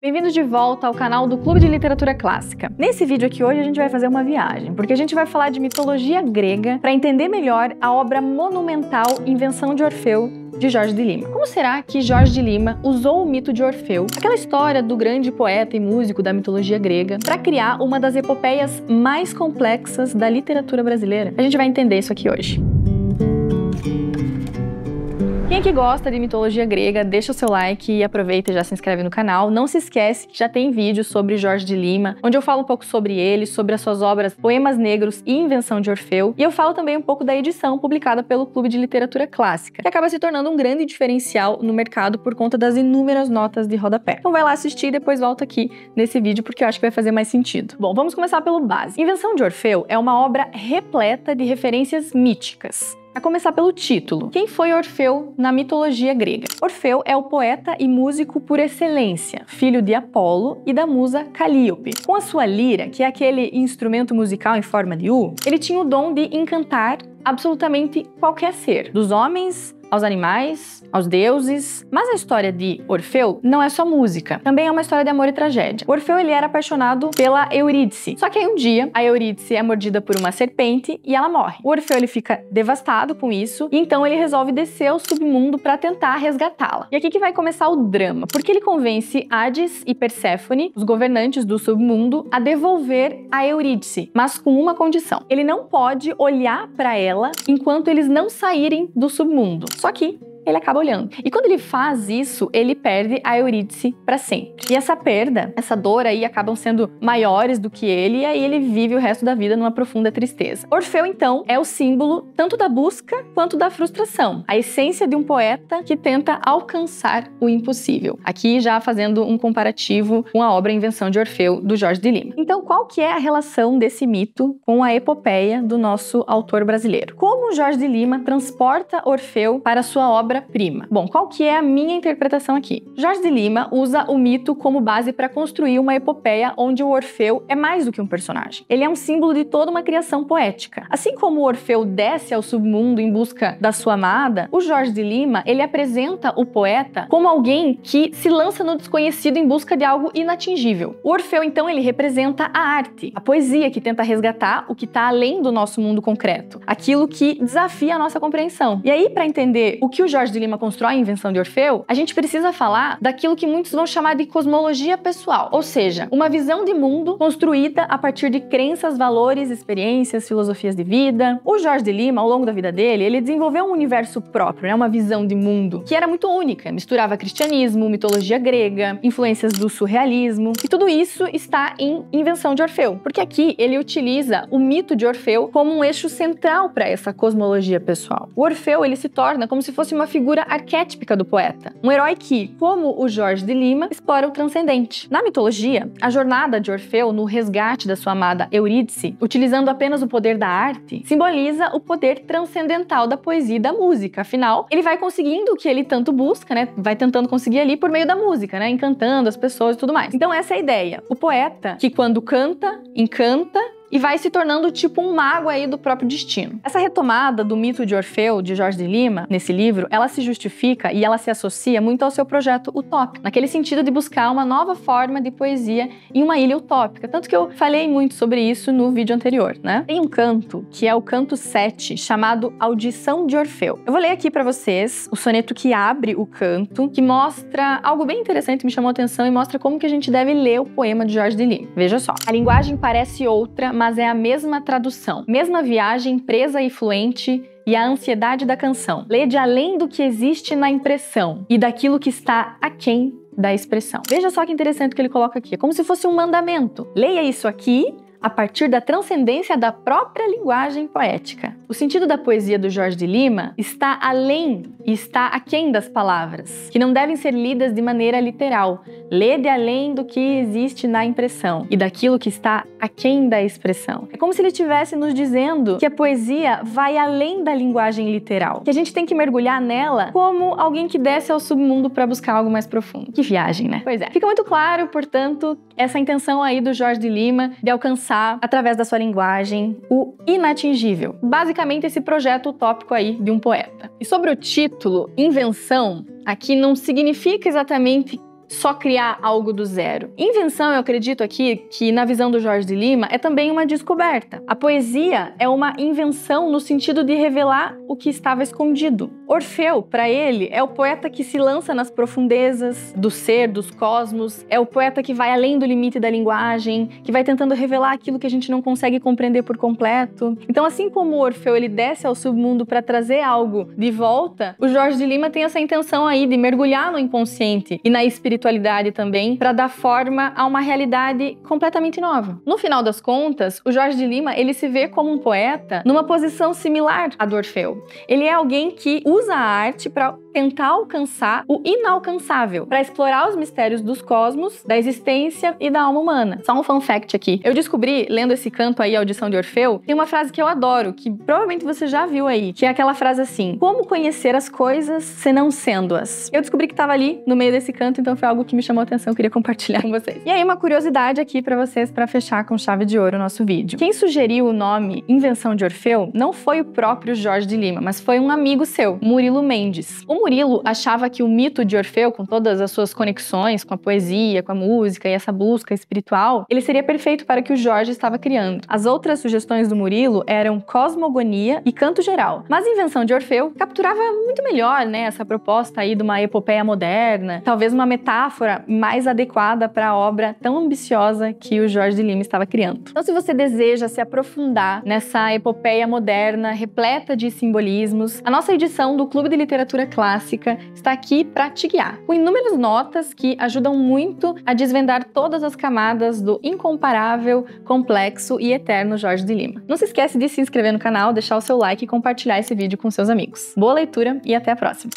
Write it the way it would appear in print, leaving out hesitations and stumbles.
Bem-vindos de volta ao canal do Clube de Literatura Clássica. Nesse vídeo aqui hoje a gente vai fazer uma viagem, porque a gente vai falar de mitologia grega para entender melhor a obra monumental Invenção de Orfeu, de Jorge de Lima. Como será que Jorge de Lima usou o mito de Orfeu, aquela história do grande poeta e músico da mitologia grega, para criar uma das epopeias mais complexas da literatura brasileira? A gente vai entender isso aqui hoje. Quem que gosta de mitologia grega, deixa o seu like e aproveita e já se inscreve no canal. Não se esquece que já tem vídeo sobre Jorge de Lima, onde eu falo um pouco sobre ele, sobre as suas obras Poemas Negros e Invenção de Orfeu. E eu falo também um pouco da edição publicada pelo Clube de Literatura Clássica, que acaba se tornando um grande diferencial no mercado por conta das inúmeras notas de rodapé. Então vai lá assistir e depois volta aqui nesse vídeo, porque eu acho que vai fazer mais sentido. Bom, vamos começar pelo básico. Invenção de Orfeu é uma obra repleta de referências míticas. A começar pelo título. Quem foi Orfeu na mitologia grega? Orfeu é o poeta e músico por excelência, filho de Apolo e da musa Calíope. Com a sua lira, que é aquele instrumento musical em forma de U, ele tinha o dom de encantar absolutamente qualquer ser, dos homens aos animais, aos deuses. Mas a história de Orfeu não é só música, também é uma história de amor e tragédia. O Orfeu, ele era apaixonado pela Eurídice, só que aí um dia a Eurídice é mordida por uma serpente e ela morre. O Orfeu, ele fica devastado com isso, e então ele resolve descer ao submundo para tentar resgatá-la. E aqui que vai começar o drama, porque ele convence Hades e Perséfone, os governantes do submundo, a devolver a Eurídice, mas com uma condição: ele não pode olhar para ela enquanto eles não saírem do submundo. Só que ele acaba olhando. E quando ele faz isso, ele perde a Eurídice para sempre. E essa perda, essa dor aí, acabam sendo maiores do que ele, e aí ele vive o resto da vida numa profunda tristeza. Orfeu, então, é o símbolo tanto da busca quanto da frustração. A essência de um poeta que tenta alcançar o impossível. Aqui já fazendo um comparativo com a obra Invenção de Orfeu, do Jorge de Lima. Então, qual que é a relação desse mito com a epopeia do nosso autor brasileiro? Como Jorge de Lima transporta Orfeu para sua obra prima? Bom, qual que é a minha interpretação aqui? Jorge de Lima usa o mito como base para construir uma epopeia onde o Orfeu é mais do que um personagem. Ele é um símbolo de toda uma criação poética. Assim como o Orfeu desce ao submundo em busca da sua amada, o Jorge de Lima, ele apresenta o poeta como alguém que se lança no desconhecido em busca de algo inatingível. O Orfeu, então, ele representa a arte, a poesia que tenta resgatar o que está além do nosso mundo concreto, aquilo que desafia a nossa compreensão. E aí, para entender o que o Jorge de Lima constrói a Invenção de Orfeu, a gente precisa falar daquilo que muitos vão chamar de cosmologia pessoal, ou seja, uma visão de mundo construída a partir de crenças, valores, experiências, filosofias de vida. O Jorge de Lima, ao longo da vida dele, ele desenvolveu um universo próprio, uma visão de mundo que era muito única, misturava cristianismo, mitologia grega, influências do surrealismo, e tudo isso está em Invenção de Orfeu, porque aqui ele utiliza o mito de Orfeu como um eixo central para essa cosmologia pessoal. O Orfeu, ele se torna como se fosse uma figura arquétipica do poeta, um herói que, como o Jorge de Lima, explora o transcendente. Na mitologia, a jornada de Orfeu no resgate da sua amada Eurídice, utilizando apenas o poder da arte, simboliza o poder transcendental da poesia e da música. Afinal, ele vai conseguindo o que ele tanto busca, vai tentando conseguir ali por meio da música, encantando as pessoas e tudo mais. Então essa é a ideia. O poeta que, quando canta, encanta e vai se tornando tipo um mago aí do próprio destino. Essa retomada do mito de Orfeu, de Jorge de Lima, nesse livro, ela se justifica e ela se associa muito ao seu projeto utópico, naquele sentido de buscar uma nova forma de poesia em uma ilha utópica, tanto que eu falei muito sobre isso no vídeo anterior, Tem um canto, que é o canto 7, chamado Audição de Orfeu. Eu vou ler aqui para vocês o soneto que abre o canto, que mostra algo bem interessante, me chamou a atenção, e mostra como que a gente deve ler o poema de Jorge de Lima. Veja só. A linguagem parece outra, mas é a mesma tradução. Mesma viagem presa e fluente, e a ansiedade da canção. Lede além do que existe na impressão e daquilo que está aquém da expressão. Veja só que interessante que ele coloca aqui. É como se fosse um mandamento. Leia isso aqui a partir da transcendência da própria linguagem poética. O sentido da poesia do Jorge de Lima está além e está aquém das palavras, que não devem ser lidas de maneira literal. Lede além do que existe na impressão e daquilo que está aquém da expressão. É como se ele estivesse nos dizendo que a poesia vai além da linguagem literal, que a gente tem que mergulhar nela como alguém que desce ao submundo para buscar algo mais profundo. Que viagem, Pois é. Fica muito claro, portanto, essa intenção aí do Jorge de Lima de alcançar, através da sua linguagem, o inatingível. Basicamente, esse projeto utópico aí de um poeta. E sobre o título, invenção, aqui não significa exatamente só criar algo do zero. Invenção, eu acredito aqui que na visão do Jorge de Lima é também uma descoberta. A poesia é uma invenção no sentido de revelar o que estava escondido. Orfeu, para ele, é o poeta que se lança nas profundezas do ser, dos cosmos, é o poeta que vai além do limite da linguagem, que vai tentando revelar aquilo que a gente não consegue compreender por completo. Então, assim como o Orfeu ele desce ao submundo para trazer algo de volta, o Jorge de Lima tem essa intenção aí de mergulhar no inconsciente e na espiritualidade também, para dar forma a uma realidade completamente nova. No final das contas, o Jorge de Lima ele se vê como um poeta numa posição similar à do Orfeu. Ele é alguém que usa a arte para tentar alcançar o inalcançável, para explorar os mistérios dos cosmos, da existência e da alma humana. Só um fun fact aqui. Eu descobri, lendo esse canto aí, Audição de Orfeu, tem uma frase que eu adoro, que provavelmente você já viu aí, que é aquela frase assim: como conhecer as coisas senão sendo-as? Eu descobri que estava ali no meio desse canto, então foi algo que me chamou a atenção, eu queria compartilhar com vocês. E aí uma curiosidade aqui para vocês, para fechar com chave de ouro o nosso vídeo. Quem sugeriu o nome Invenção de Orfeu não foi o próprio Jorge de Lima, mas foi um amigo seu, Murilo Mendes. O Murilo achava que o mito de Orfeu, com todas as suas conexões com a poesia, com a música e essa busca espiritual, ele seria perfeito para o que o Jorge estava criando. As outras sugestões do Murilo eram cosmogonia e canto geral. Mas a Invenção de Orfeu capturava muito melhor, né, essa proposta aí de uma epopeia moderna, talvez uma metáfora mais adequada para a obra tão ambiciosa que o Jorge de Lima estava criando. Então, se você deseja se aprofundar nessa epopeia moderna, repleta de simbolismos, a nossa edição do Clube de Literatura Clássica está aqui para te guiar, com inúmeras notas que ajudam muito a desvendar todas as camadas do incomparável, complexo e eterno Jorge de Lima. Não se esquece de se inscrever no canal, deixar o seu like e compartilhar esse vídeo com seus amigos. Boa leitura e até a próxima!